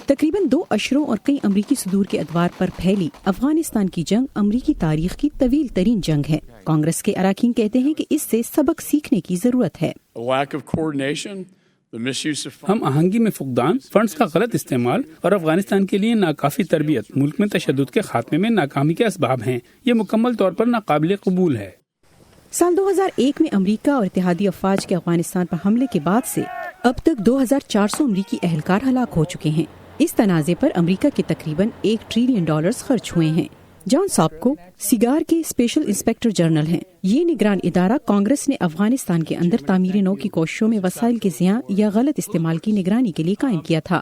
تقریباً 2 اشروں اور کئی امریکی صدور کے ادوار پر پھیلی افغانستان کی جنگ امریکی تاریخ کی طویل ترین جنگ ہے۔ کانگریس کے اراکین کہتے ہیں کہ اس سے سبق سیکھنے کی ضرورت ہے۔ ہم آہنگی میں فقدان، فنڈز کا غلط استعمال اور افغانستان کے لیے ناکافی تربیت ملک میں تشدد کے خاتمے میں ناکامی کے اسباب ہیں۔ یہ مکمل طور پر ناقابل قبول ہے۔ سال 2001 میں امریکہ اور اتحادی افواج کے افغانستان پر حملے کے بعد سے اب تک 2400 امریکی اہلکار ہلاک ہو چکے ہیں۔ اس تنازع پر امریکہ کے تقریباً $1 ٹریلین خرچ ہوئے ہیں۔ جان ساپکو سیگار کے اسپیشل انسپیکٹر جنرل ہیں۔ یہ نگران ادارہ کانگریس نے افغانستان کے اندر تعمیر نو کی کوششوں میں وسائل کے ضیاع یا غلط استعمال کی نگرانی کے لیے قائم کیا تھا۔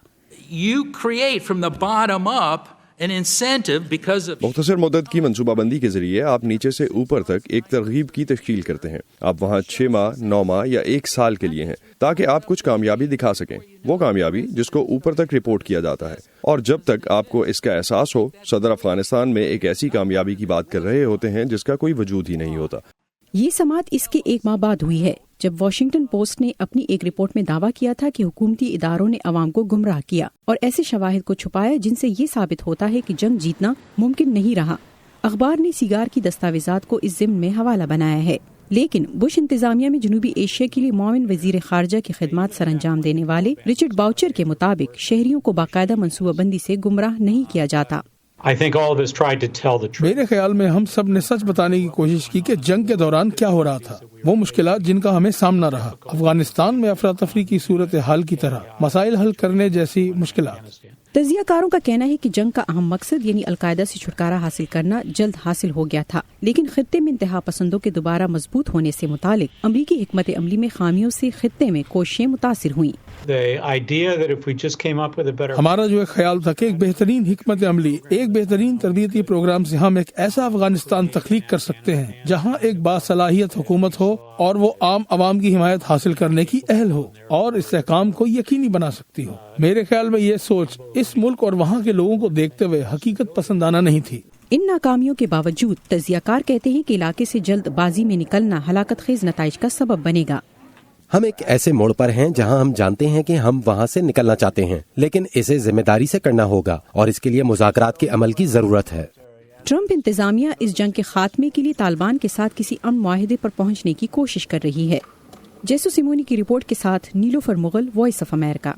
مختصر مدت کی منصوبہ بندی کے ذریعے آپ نیچے سے اوپر تک ایک ترغیب کی تشکیل کرتے ہیں۔ آپ وہاں 6 ماہ، 9 ماہ یا 1 سال کے لیے ہیں تاکہ آپ کچھ کامیابی دکھا سکیں، وہ کامیابی جس کو اوپر تک رپورٹ کیا جاتا ہے۔ اور جب تک آپ کو اس کا احساس ہو، صدر افغانستان میں ایک ایسی کامیابی کی بات کر رہے ہوتے ہیں جس کا کوئی وجود ہی نہیں ہوتا۔ یہ سماعت اس کے 1 ماہ بعد ہوئی ہے جب واشنگٹن پوسٹ نے اپنی ایک رپورٹ میں دعویٰ کیا تھا کہ حکومتی اداروں نے عوام کو گمراہ کیا اور ایسے شواہد کو چھپایا جن سے یہ ثابت ہوتا ہے کہ جنگ جیتنا ممکن نہیں رہا۔ اخبار نے سیگار کی دستاویزات کو اس ضمن میں حوالہ بنایا ہے، لیکن بش انتظامیہ میں جنوبی ایشیا کے لیے معاون وزیر خارجہ کی خدمات سر انجام دینے والے رچرڈ باؤچر کے مطابق شہریوں کو باقاعدہ منصوبہ بندی سے گمراہ نہیں کیا جاتا۔ میرے خیال میں ہم سب نے سچ بتانے کی کوشش کی کہ جنگ کے دوران کیا ہو رہا تھا، وہ مشکلات جن کا ہمیں سامنا رہا، افغانستان میں افراتفری کی صورتحال کی طرح مسائل حل کرنے جیسی مشکلات۔ تجزیہ کاروں کا کہنا ہے کہ جنگ کا اہم مقصد یعنی القاعدہ سے چھٹکارا حاصل کرنا جلد حاصل ہو گیا تھا، لیکن خطے میں انتہا پسندوں کے دوبارہ مضبوط ہونے سے متعلق امریکی حکمت عملی میں خامیوں سے خطے میں کوششیں متاثر ہوئیں۔ ہمارا جو ایک خیال تھا کہ ایک بہترین حکمت عملی، ایک بہترین تربیتی پروگرام سے ہم ایک ایسا افغانستان تخلیق کر سکتے ہیں جہاں ایک باصلاحیت حکومت ہو اور وہ عام عوام کی حمایت حاصل کرنے کی اہل ہو اور استحکام کو یقینی بنا سکتی ہو۔ میرے خیال میں یہ سوچ اس ملک اور وہاں کے لوگوں کو دیکھتے ہوئے حقیقت پسندانہ نہیں تھی۔ ان ناکامیوں کے باوجود تجزیہ کار کہتے ہیں کہ علاقے سے جلد بازی میں نکلنا ہلاکت خیز نتائج کا سبب بنے گا۔ ہم ایک ایسے موڑ پر ہیں جہاں ہم جانتے ہیں کہ ہم وہاں سے نکلنا چاہتے ہیں، لیکن اسے ذمہ داری سے کرنا ہوگا اور اس کے لیے مذاکرات کے عمل کی ضرورت ہے۔ ٹرمپ انتظامیہ اس جنگ کے خاتمے کے لیے طالبان کے ساتھ کسی امن معاہدے پر پہنچنے کی کوشش کر رہی ہے۔ جیسو سیمونی کی رپورٹ کے ساتھ نیلوفر مغل، وائس آف امریکہ۔